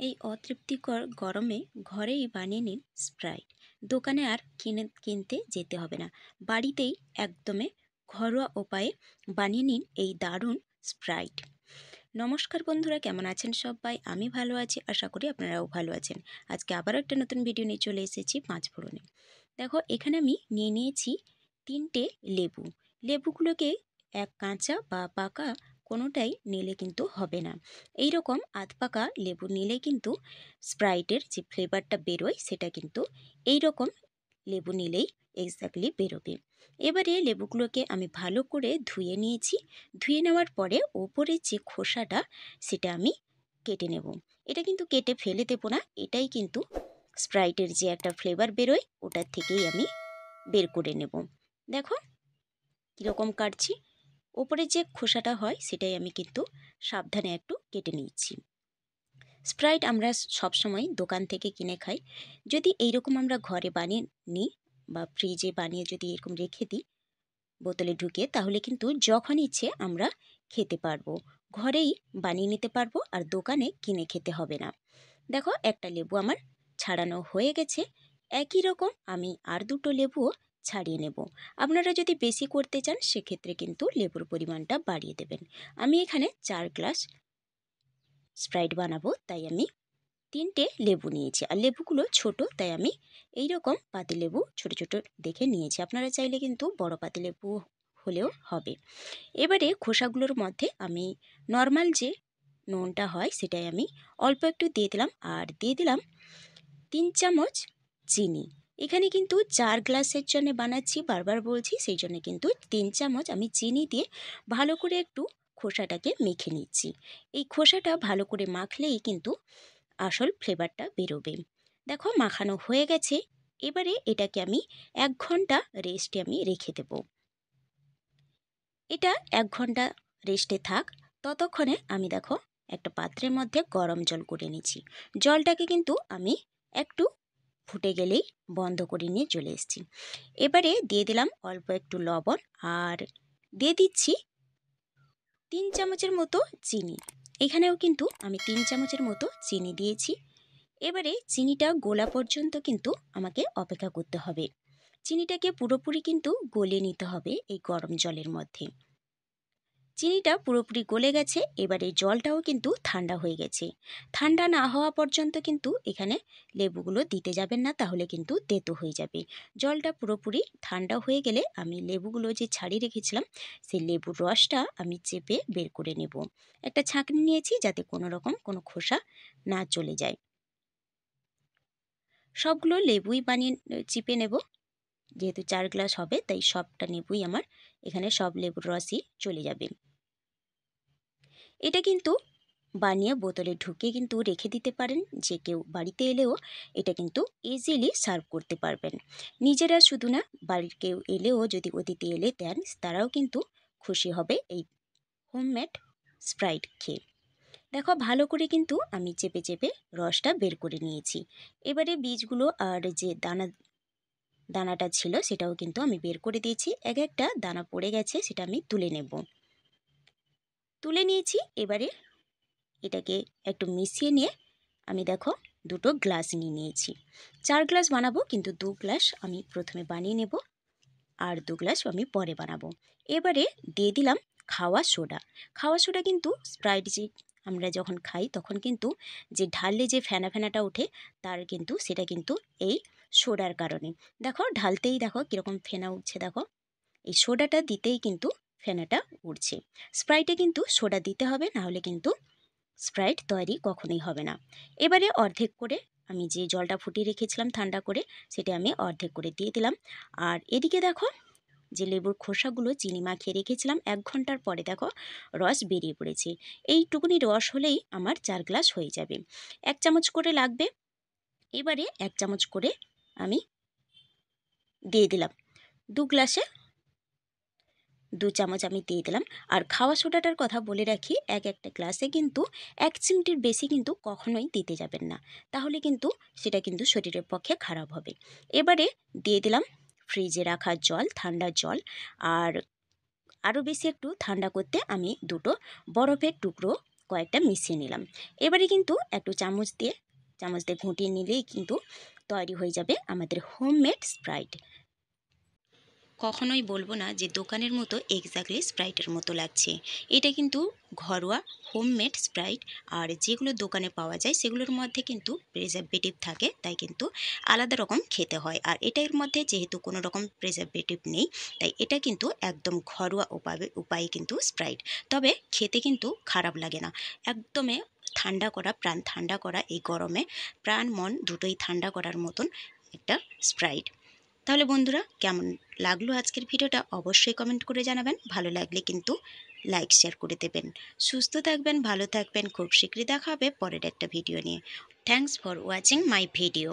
এই অতৃপ্তিকর গরমে ঘরেই বানিয়ে নিন স্প্রাইট। দোকানে আর কিনতে যেতে হবে না, বাড়িতেই একদমে ঘরোয়া উপায়ে বানিয়ে নিন এই দারুণ স্প্রাইট। নমস্কার বন্ধুরা, কেমন আছেন সবাই? আমি ভালো আছি, আশা করি আপনারাও ভালো আছেন। আজকে আবারও একটা নতুন ভিডিও নিয়ে চলে এসেছি পাঁচফোড়নে। দেখো, এখানে আমি নিয়ে নিয়েছি 3টে লেবু। লেবুগুলোকে এক কাঁচা বা পাকা কোনোটাই নিলে কিন্তু হবে না। এই রকম আধ পাকা লেবু নিলে কিন্তু স্প্রাইটের যে ফ্লেভারটা বেরোয় সেটা কিন্তু এই রকম লেবু নিলেই এক্স্যাক্টলি বেরোবে। এবারে লেবুগুলোকে আমি ভালো করে ধুয়ে নিয়েছি। ধুয়ে নেওয়ার পরে ওপরে যে খোসাটা সেটা আমি কেটে নেব। এটা কিন্তু কেটে ফেলে দেবো না, এটাই কিন্তু স্প্রাইটের যে একটা ফ্লেভার বেরোয় ওটার থেকেই আমি বের করে নেব। দেখো কীরকম কাটছি, ওপরে যে খোসাটা হয় সেটাই আমি কিন্তু সাবধানে একটু কেটে নিচ্ছি। স্প্রাইট আমরা সবসময় দোকান থেকে কিনে খাই। যদি এইরকম আমরা ঘরে বানিয়ে নিই বা ফ্রিজে বানিয়ে যদি এরকম রেখে দিই বোতলে ঢুকিয়ে, তাহলে কিন্তু যখন ইচ্ছে আমরা খেতে পারবো, ঘরেই বানিয়ে নিতে পারবো, আর দোকানে কিনে খেতে হবে না। দেখো, একটা লেবু আমার ছাড়ানো হয়ে গেছে। একই রকম আমি আর দুটো লেবুও ছাড়িয়ে নেব। আপনারা যদি বেশি করতে চান সেক্ষেত্রে কিন্তু লেবুর পরিমাণটা বাড়িয়ে দেবেন। আমি এখানে 4 গ্লাস স্প্রাইট বানাবো, তাই আমি 3টে লেবু নিয়েছি। আর লেবুগুলো ছোট, তাই আমি এই রকম পাতিলেবু ছোট ছোট দেখে নিয়েছি। আপনারা চাইলে কিন্তু বড় পাতিলেবু হলেও হবে। এবারে খোসাগুলোর মধ্যে আমি নর্মাল যে নুনটা হয় সেটাই আমি অল্প একটু দিয়ে দিলাম, আর দিয়ে দিলাম 3 চামচ চিনি। এখানে কিন্তু 4 গ্লাসের জন্য বানাচ্ছি, বারবার বলছি, সেই জন্য কিন্তু 3 চামচ আমি চিনি দিয়ে ভালো করে একটু খোসাটাকে মেখে নিচ্ছি। এই খোসাটা ভালো করে মাখলেই কিন্তু আসল ফ্লেভারটা বেরোবে। দেখো, মাখানো হয়ে গেছে। এবারে এটাকে আমি 1 ঘন্টা রেস্টে আমি রেখে দেব। এটা 1 ঘন্টা রেস্টে থাক। ততক্ষণে আমি দেখো একটা পাত্রের মধ্যে গরম জল করে নিচ্ছি। জলটাকে কিন্তু আমি একটু ফুটে গেলেই বন্ধ করে নিয়ে চলে এসেছি। এবারে দিয়ে দিলাম অল্প একটু লবণ, আর দিয়ে দিচ্ছি 3 চামচের মতো চিনি। এখানেও কিন্তু আমি 3 চামচের মতো চিনি দিয়েছি। এবারে চিনিটা গোলা পর্যন্ত কিন্তু আমাকে অপেক্ষা করতে হবে। চিনিটাকে পুরোপুরি কিন্তু গলিয়ে নিতে হবে এই গরম জলের মধ্যে। চিনিটা পুরোপুরি গলে গেছে। এবারে জলটাও কিন্তু ঠান্ডা হয়ে গেছে। ঠান্ডা না হওয়া পর্যন্ত কিন্তু এখানে লেবুগুলো দিতে যাবেন না, তাহলে কিন্তু তেতো হয়ে যাবে। জলটা পুরোপুরি ঠান্ডা হয়ে গেলে আমি লেবুগুলো যে ছাড়িয়ে রেখেছিলাম সেই লেবুর রসটা আমি চেপে বের করে নেব। একটা ছাঁকনি নিয়েছি যাতে কোনো রকম কোনো খোসা না চলে যায়। সবগুলো লেবুই বানিয়ে চিপে নেব। যেহেতু 4 গ্লাস হবে তাই সবটা লেবুই আমার এখানে, সব লেবুর রসই চলে যাবে। এটা কিন্তু বানিয়ে বোতলে ঢুকিয়ে কিন্তু রেখে দিতে পারেন, যে কেউ বাড়িতে এলেও এটা কিন্তু ইজিলি সার্ভ করতে পারবেন। নিজেরা শুধু না, বাড়ির কেউ এলেও যদি অতিথি এলে দেন, তারাও কিন্তু খুশি হবে এই হোমমেড স্প্রাইট খেয়ে। দেখো, ভালো করে কিন্তু আমি চেপে চেপে রসটা বের করে নিয়েছি। এবারে বীজগুলো আর যে দানাটা ছিল সেটাও কিন্তু আমি বের করে দিয়েছি। এক একটা দানা পড়ে গেছে, সেটা আমি তুলে নেব। তুলে নিয়েছি। এবারে এটাকে একটু মিশিয়ে নিয়ে আমি দেখো দুটো গ্লাস নিয়ে নিয়েছি। 4 গ্লাস বানাবো, কিন্তু 2 গ্লাস আমি প্রথমে বানিয়ে নেব, আর 2 গ্লাস আমি পরে বানাবো। এবারে দিয়ে দিলাম খাওয়া সোডা। খাওয়া সোডা কিন্তু স্প্রাইট যে আমরা যখন খাই তখন কিন্তু যে ঢাললে যে ফেনা ফেনাটা ওঠে, তার কিন্তু সেটা কিন্তু এই সোডার কারণে। দেখো ঢালতেই দেখো কীরকম ফেনা উঠছে। দেখো, এই সোডাটা দিতেই কিন্তু ফেনাটা উঠছে। স্প্রাইটে কিন্তু সোডা দিতে হবে, নাহলে কিন্তু স্প্রাইট তৈরি কখনোই হবে না। এবারে অর্ধেক করে আমি যে জলটা ফুটিয়ে রেখেছিলাম ঠান্ডা করে, সেটা আমি অর্ধেক করে দিয়ে দিলাম। আর এদিকে দেখো, যে লেবুর খোসাগুলো চিনি মাখিয়ে রেখেছিলাম 1 ঘন্টার পরে, দেখো রস বেরিয়ে পড়েছে। এইটুকুনি রস হলেই আমার 4 গ্লাস হয়ে যাবে। 1 চামচ করে লাগবে। এবারে 1 চামচ করে আমি দিয়ে দিলাম। 2 গ্লাসে 2 চামচ আমি দিয়ে দিলাম। আর খাওয়া সোডাটার কথা বলে রাখি, একটা গ্লাসে কিন্তু 1 চিমটির বেশি কিন্তু কখনোই দিতে যাবেন না, তাহলে কিন্তু সেটা কিন্তু শরীরের পক্ষে খারাপ হবে। এবারে দিয়ে দিলাম ফ্রিজে রাখা জল, ঠান্ডা জল। আর আরও বেশি একটু ঠান্ডা করতে আমি দুটো বরফের টুকরো কয়েকটা মিশিয়ে নিলাম। এবারে কিন্তু একটু চামচ দিয়ে ঘুঁটিয়ে নিলেই কিন্তু তৈরি হয়ে যাবে আমাদের হোমমেড স্প্রাইট। কখনোই বলবো না যে দোকানের মতো এক্স্যাক্টলি স্প্রাইটের মতো লাগছে। এটা কিন্তু ঘরোয়া হোমমেড স্প্রাইট। আর যেগুলো দোকানে পাওয়া যায় সেগুলোর মধ্যে কিন্তু প্রিজারভেটিভ থাকে, তাই কিন্তু আলাদা রকম খেতে হয়। আর এটার মধ্যে যেহেতু কোনো রকম প্রিজারভেটিভ নেই, তাই এটা কিন্তু একদম ঘরোয়া উপায়ে কিন্তু স্প্রাইট। তবে খেতে কিন্তু খারাপ লাগে না। একদমই ঠান্ডা করা, প্রাণ ঠান্ডা করা এই গরমে প্রাণ মন দুটোই ঠান্ডা করার মতন একটা স্প্রাইট। তাহলে বন্ধুরা, কেমন লাগলো আজকের ভিডিওটা অবশ্যই কমেন্ট করে জানাবেন। ভালো লাগলে কিন্তু লাইক শেয়ার করে দেবেন। সুস্থ থাকবেন, ভালো থাকবেন। খুব শীঘ্রই দেখা হবে পরের একটা ভিডিও নিয়ে। Thanks for watching my video.